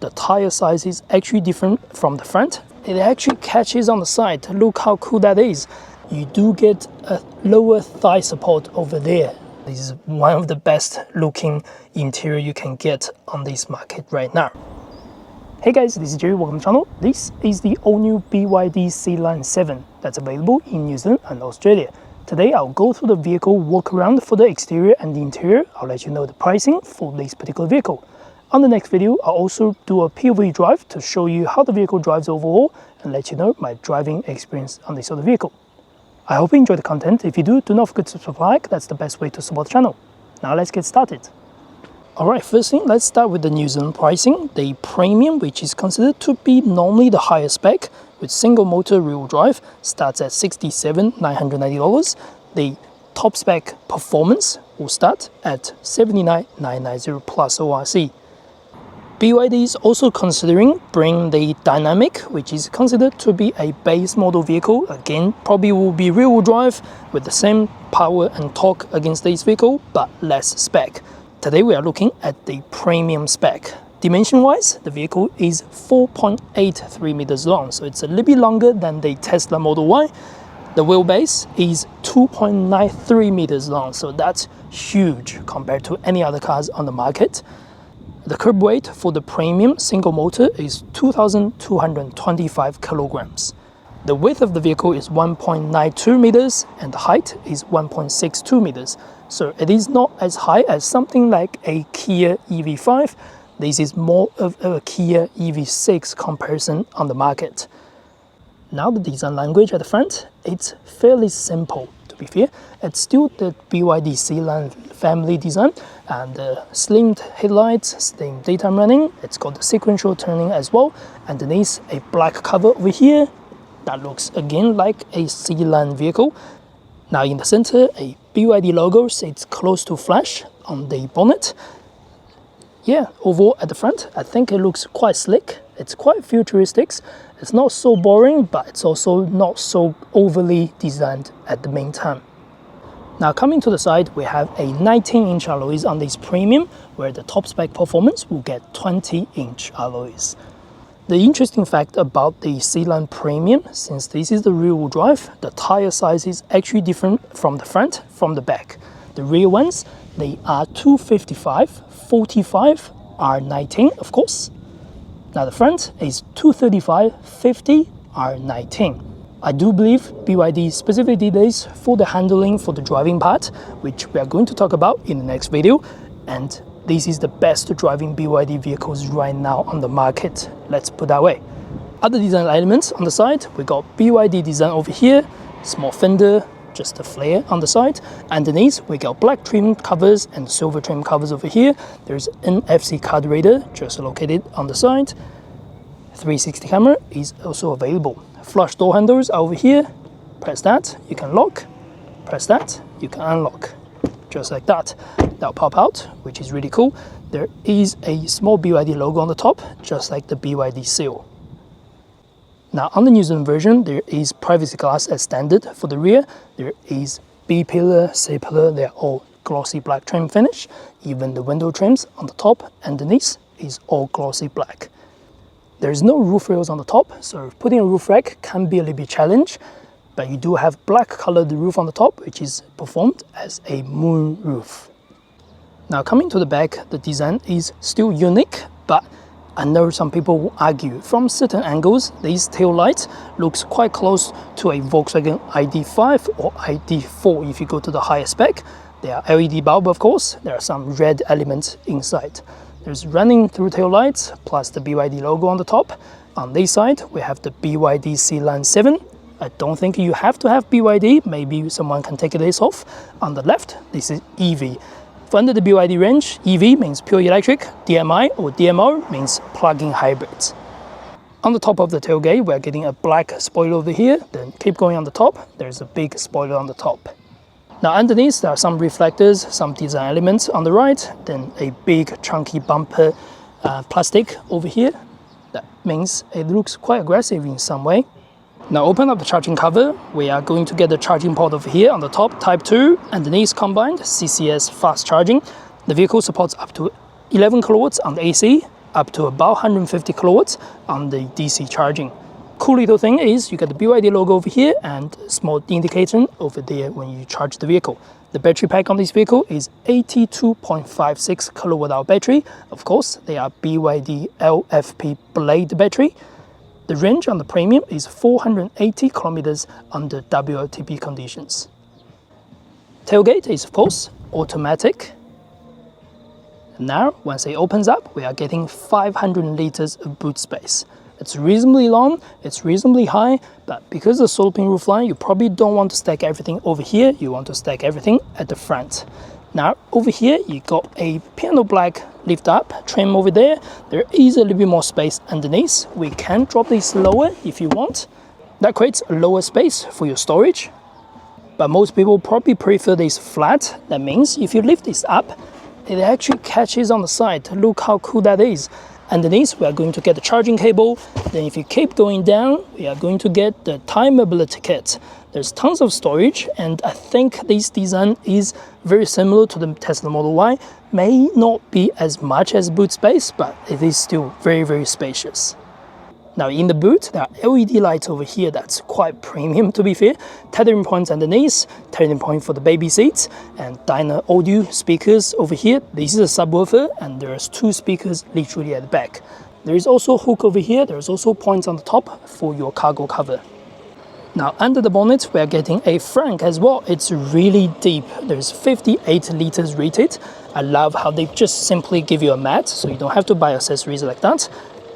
The tire size is actually different from the front. It actually catches on the side. Look how cool that is. You do get a lower thigh support over there. This is one of the best looking interior you can get on this market right now. Hey guys, this is Jerry, welcome to the channel. This is the all-new BYD Sealion 7 that's available in New Zealand and Australia. Today I'll go through the vehicle walk around for the exterior and the interior. I'll let you know the pricing for this particular vehicle. On the next video, I'll also do a POV drive to show you how the vehicle drives overall and let you know my driving experience on this other vehicle. I hope you enjoy the content. If you do not forget to subscribe. That's the best way to support the channel. Now let's get started. Alright, first thing, let's start with the New Zealand pricing. The premium, which is considered to be normally the higher spec, with single motor rear-wheel drive, starts at $67,990. The top spec performance will start at $79,990 plus ORC. BYD is also considering bringing the Dynamic, which is considered to be a base model vehicle. Again, probably will be rear-wheel drive with the same power and torque against this vehicle, but less spec. Today we are looking at the premium spec. Dimension-wise, the vehicle is 4.83 meters long, so it's a little bit longer than the Tesla Model Y. The wheelbase is 2.93 meters long, so that's huge compared to any other cars on the market. The curb weight for the premium single motor is 2,225 kilograms. The width of the vehicle is 1.92 meters and the height is 1.62 meters. So it is not as high as something like a Kia EV5. This is more of a Kia EV6 comparison on the market. Now the design language at the front, it's fairly simple. To be fair, it's still the BYD Sealion family design and the slimmed headlights, slim daytime running. It's got the sequential turning as well. Underneath a black cover over here that looks again like a Sealion vehicle. Now in the center, a BYD logo sits close to flash on the bonnet. Yeah, overall at the front, I think it looks quite slick. It's quite futuristic. It's not so boring, but it's also not so overly designed at the main time. Now coming to the side, we have a 19-inch alloys on this premium, where the top spec performance will get 20-inch alloys. The interesting fact about the Sealion Premium, since this is the rear-wheel drive, the tire size is actually different from the front, from the back. The rear ones, they are 255, 45, R19 of course. Now the front is 235, 50, R19. I do believe BYD specifically did this for the handling, for the driving part, which we are going to talk about in the next video. And this is the best driving BYD vehicles right now on the market, let's put that way. Other design elements on the side, we got BYD design over here, small fender, just a flare on the side. Underneath, we got black trim covers and silver trim covers over here. There's an NFC card reader just located on the side. 360 camera is also available. Flush door handles are over here. Press that, you can lock. Press that, you can unlock. Just like that. That'll pop out, which is really cool. There is a small BYD logo on the top, just like the BYD seal. Now on the New Zealand version, there is privacy glass as standard for the rear. There is B-pillar, C-pillar, they're all glossy black trim finish. Even the window trims on the top and underneath is all glossy black. There's no roof rails on the top, so putting a roof rack can be a little bit challenged, but you do have black colored roof on the top, which is performed as a moon roof. Now coming to the back, the design is still unique, but I know some people will argue from certain angles, these tail lights looks quite close to a Volkswagen ID5 or ID4 if you go to the higher spec. They are LED bulb of course, there are some red elements inside. There's running through tail lights plus the BYD logo on the top. On this side, we have the BYD Sealion 7. I don't think you have to have BYD, maybe someone can take this off. On the left, this is EV. For under the BYD range, EV means pure electric, DMI or DMO means plug-in hybrids. On the top of the tailgate, we're getting a black spoiler over here, then keep going on the top, there's a big spoiler on the top. Now underneath, there are some reflectors, some design elements on the right, then a big chunky bumper plastic over here. That means it looks quite aggressive in some way. Now open up the charging cover, we are going to get the charging port over here on the top, Type 2, underneath combined CCS fast charging. The vehicle supports up to 11 kilowatts on the AC, up to about 150 kilowatts on the DC charging. Cool little thing is you get the BYD logo over here and a small indicator over there when you charge the vehicle. The battery pack on this vehicle is 82.56 kilowatt hour battery. Of course, they are BYD LFP blade battery. The range on the premium is 480 kilometers under WLTP conditions. Tailgate is of course automatic. Now, once it opens up, we are getting 500 liters of boot space. It's reasonably long, it's reasonably high, but because of the sloping roofline, you probably don't want to stack everything over here. You want to stack everything at the front. Now, over here, you got a piano black lift up trim over there. There is a little bit more space underneath. We can drop this lower if you want. That creates a lower space for your storage. But most people probably prefer this flat. That means if you lift this up, it actually catches on the side. Look how cool that is. Underneath, we are going to get the charging cable. Then if you keep going down, we are going to get the tire mobility kit. There's tons of storage, and I think this design is very similar to the Tesla Model Y. May not be as much as boot space, but it is still very, very spacious. Now in the boot, there are LED lights over here that's quite premium to be fair. Tethering points underneath, tethering point for the baby seats, and dyno audio speakers over here. This is a subwoofer, and there's 2 speakers literally at the back. There is also a hook over here. There's also points on the top for your cargo cover. Now under the bonnet, we are getting a Frunk as well. It's really deep. There's 58 liters rated. I love how they just simply give you a mat, so you don't have to buy accessories like that.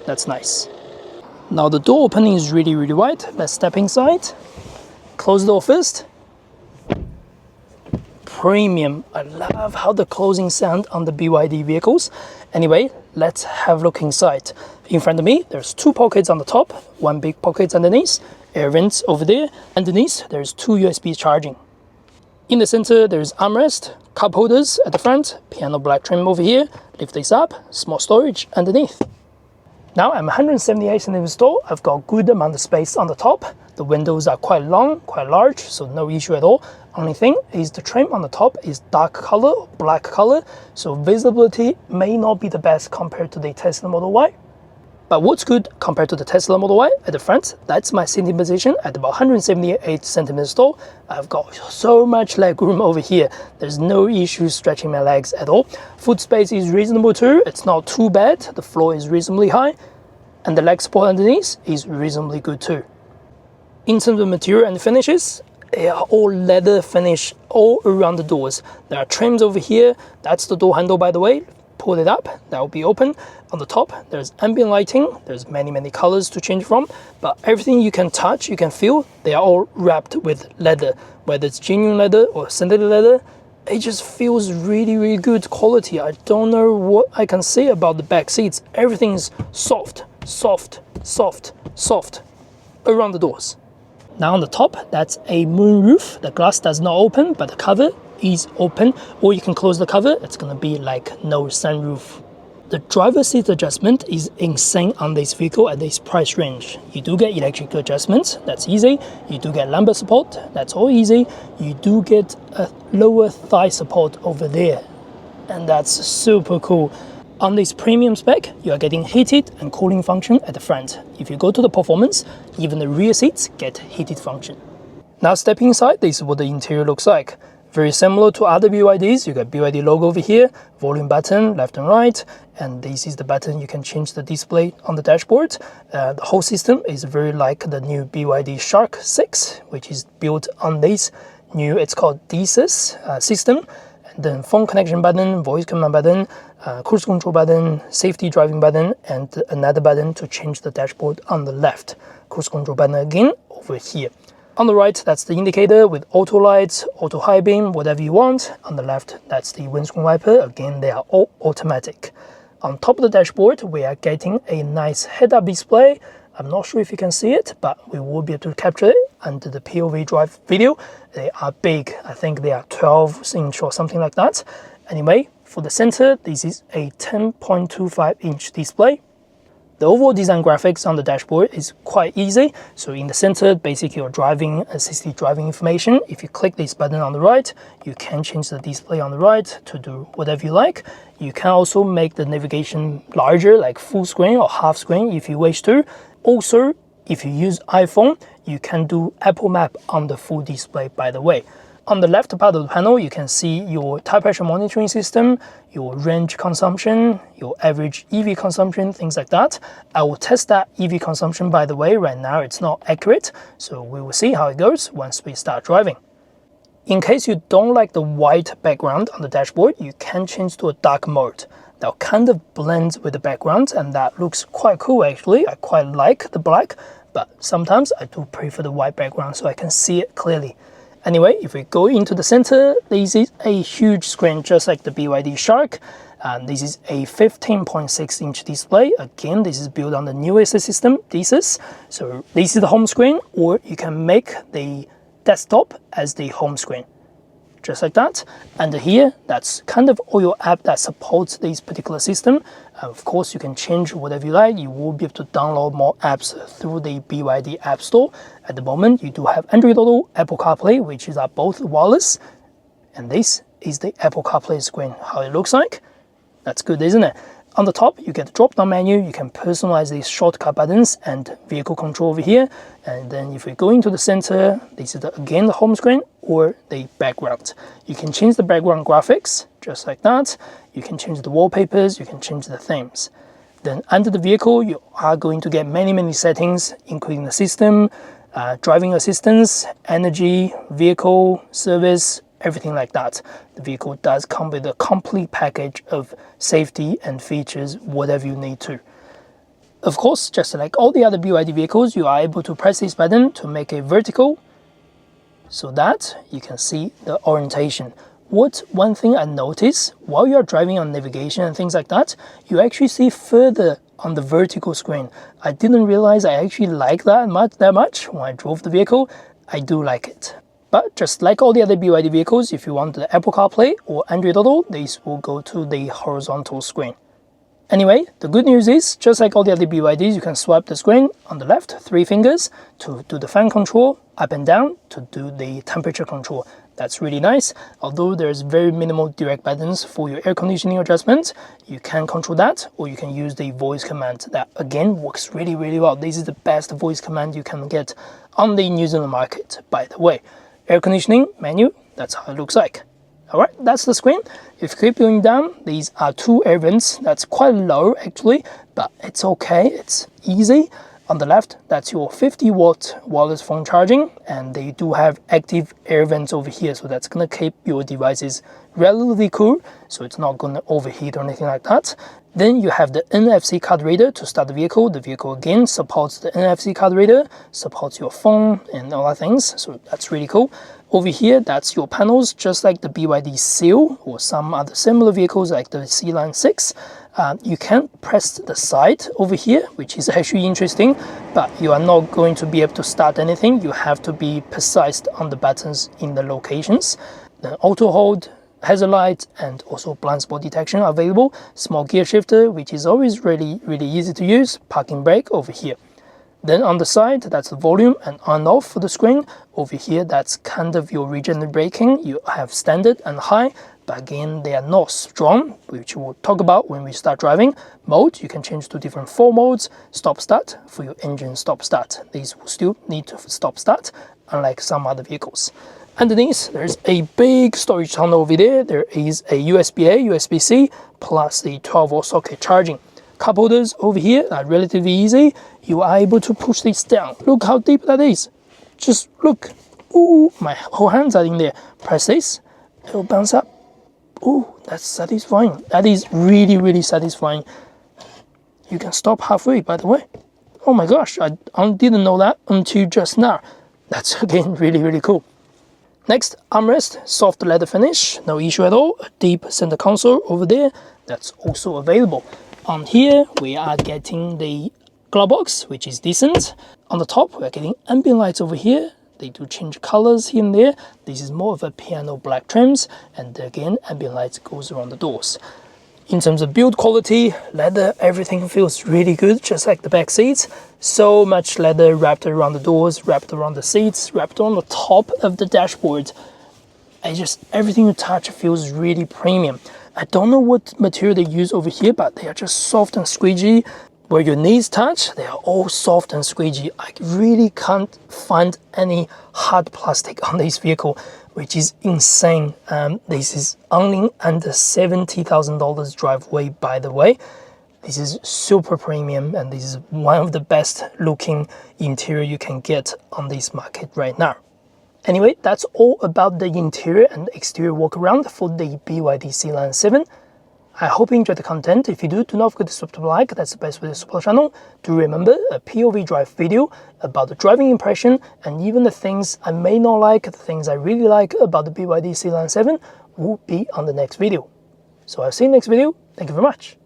That's nice. Now the door opening is really, really wide. Let's step inside. Close the door first. Premium. I love how the closing sound on the BYD vehicles. Anyway, let's have a look inside. In front of me, there's 2 pockets on the top, 1 big pocket underneath, air vents over there. Underneath, there's 2 USB charging. In the center, there's armrest, cup holders at the front, piano black trim over here. Lift this up, small storage underneath. Now I'm 178 centimeters tall. I've got a good amount of space on the top. The windows are quite long, quite large, so no issue at all. Only thing is the trim on the top is dark color, black color, so visibility may not be the best compared to the Tesla Model Y. But what's good compared to the Tesla Model Y at the front, that's my sitting position at about 178 centimeters tall. I've got so much leg room over here. There's no issue stretching my legs at all. Foot space is reasonable too. It's not too bad. The floor is reasonably high. And the leg support underneath is reasonably good too. In terms of material and finishes, they are all leather finish all around the doors. There are trims over here. That's the door handle, by the way. Pull it up, that will be open. On the top, there's ambient lighting. There's many colors to change from, but everything you can touch, you can feel, they are all wrapped with leather. Whether it's genuine leather or synthetic leather, it just feels really good quality. I don't know what I can say about the back seats. Everything's soft around the doors. Now on the top, that's a moonroof. The glass does not open, but the cover is open, or you can close the cover. It's gonna be like no sunroof. The driver's seat adjustment is insane on this vehicle at this price range. You do get electric adjustments, that's easy. You do get lumbar support, that's all easy. You do get a lower thigh support over there, and that's super cool. On this premium spec, you are getting heated and cooling function at the front. If you go to the performance, even the rear seats get heated function. Now stepping inside, this is what the interior looks like. Very similar to other BYDs, you got BYD logo over here, volume button left and right, and this is the button you can change the display on the dashboard. The whole system is very like the new BYD Shark 6, which is built on this new, it's called DSys system. And then phone connection button, voice command button, cruise control button, safety driving button, and another button to change the dashboard on the left. Cruise control button again over here. On the right, that's the indicator with auto lights, auto high beam, whatever you want. On the left, that's the windscreen wiper. Again, they are all automatic. On top of the dashboard, we are getting a nice head-up display. I'm not sure if you can see it, but we will be able to capture it under the POV Drive video. They are big. I think they are 12-inch or something like that. Anyway, for the center, this is a 10.25-inch display. The overall design graphics on the dashboard is quite easy. So in the center, basically your driving assisted driving information. If you click this button on the right, you can change the display on the right to do whatever you like. You can also make the navigation larger, like full screen or half screen if you wish to. Also, if you use iPhone, you can do Apple Map on the full display, by the way. On the left part of the panel, you can see your tire pressure monitoring system, your range consumption, your average EV consumption, things like that. I will test that EV consumption, by the way. Right now, it's not accurate, so we will see how it goes once we start driving. In case you don't like the white background on the dashboard, you can change to a dark mode. That kind of blends with the background, and that looks quite cool actually. I quite like the black, but sometimes I do prefer the white background so I can see it clearly. Anyway, if we go into the center, this is a huge screen just like the BYD Shark. And this is a 15.6-inch display. Again, this is built on the newest system, DSys. So this is the home screen, or you can make the desktop as the home screen. Just like that. And here, that's kind of all your app that supports this particular system. Of course, you can change whatever you like. You will be able to download more apps through the BYD App Store. At the moment, you do have Android Auto, Apple CarPlay, which are both wireless. And this is the Apple CarPlay screen, how it looks like. That's good, isn't it? On the top, you get the drop-down menu. You can personalize these shortcut buttons and vehicle control over here. And then if we go into the center, this is again the home screen or the background. You can change the background graphics just like that. You can change the wallpapers. You can change the themes. Then under the vehicle, you are going to get many settings, including the system, driving assistance, energy, vehicle, service, everything like that. The vehicle does come with a complete package of safety and features, whatever you need to. Of course, just like all the other BYD vehicles, you are able to press this button to make it vertical so that you can see the orientation. One thing I noticed while you're driving on navigation and things like that, you actually see further on the vertical screen. I didn't realize I actually like that much when I drove the vehicle. I do like it. But just like all the other BYD vehicles, if you want the Apple CarPlay or Android Auto, these will go to the horizontal screen. Anyway, the good news is, just like all the other BYDs, you can swipe the screen on the left, 3 fingers, to do the fan control, up and down to do the temperature control. That's really nice. Although there's very minimal direct buttons for your air conditioning adjustment, you can control that, or you can use the voice command. That again works really well. This is the best voice command you can get on the New Zealand market, by the way. Air conditioning menu, that's how it looks like. Alright, that's the screen. If you keep going down, these are 2 air vents. That's quite low actually, but it's okay, it's easy. On the left, that's your 50-watt wireless phone charging, and they do have active air vents over here, so that's gonna keep your devices relatively cool, so it's not gonna overheat or anything like that. Then you have the NFC card reader to start the vehicle. The vehicle again supports the NFC card reader, supports your phone and all that things, so that's really cool. Over here, that's your panels, just like the BYD Seal or some other similar vehicles like the Sealion 6. You can press the side over here, which is actually interesting, but you are not going to be able to start anything. You have to be precise on the buttons in the locations. The auto hold, hazard light, and also blind spot detection are available. Small gear shifter, which is always really easy to use. Parking brake over here. Then on the side, that's the volume and on off for the screen. Over here, that's kind of your regenerative braking. You have standard and high, but again, they are not strong, which we'll talk about when we start driving. Mode, you can change to different 4 modes. Stop start for your engine stop start. These will still need to stop start, unlike some other vehicles. Underneath, there's a big storage tunnel over there. There is a USB-A, USB-C, plus the 12-volt socket charging. Cup holders over here are relatively easy. You are able to push this down. Look how deep that is. Just look. Ooh, my whole hands are in there. Press this, it will bounce up. Ooh, that's satisfying. That is really satisfying. You can stop halfway, by the way. Oh my gosh, I didn't know that until just now. That's again really cool. Next, armrest, soft leather finish, no issue at all. A deep center console over there, that's also available. On here, we are getting the glove box, which is decent. On the top, we're getting ambient lights over here. They do change colors here and there. This is more of a piano black trims, and again, ambient lights goes around the doors. In terms of build quality, leather, everything feels really good, just like the back seats. So much leather wrapped around the doors, wrapped around the seats, wrapped on the top of the dashboard. Everything you touch feels really premium. I don't know what material they use over here, but they are just soft and squeegee. Where your knees touch, they are all soft and squeegee. I really can't find any hard plastic on this vehicle, which is insane. This is only under $70,000 drive weight, by the way. This is super premium, and this is one of the best looking interior you can get on this market right now. Anyway, that's all about the interior and exterior walk around for the BYD Sealion 7. I hope you enjoyed the content. If you do, do not forget to subscribe, like, that's the best way to support the channel. Do remember a POV Drive video about the driving impression and even the things I may not like, the things I really like about the BYD Sealion 7 will be on the next video. So I'll see you in the next video. Thank you very much.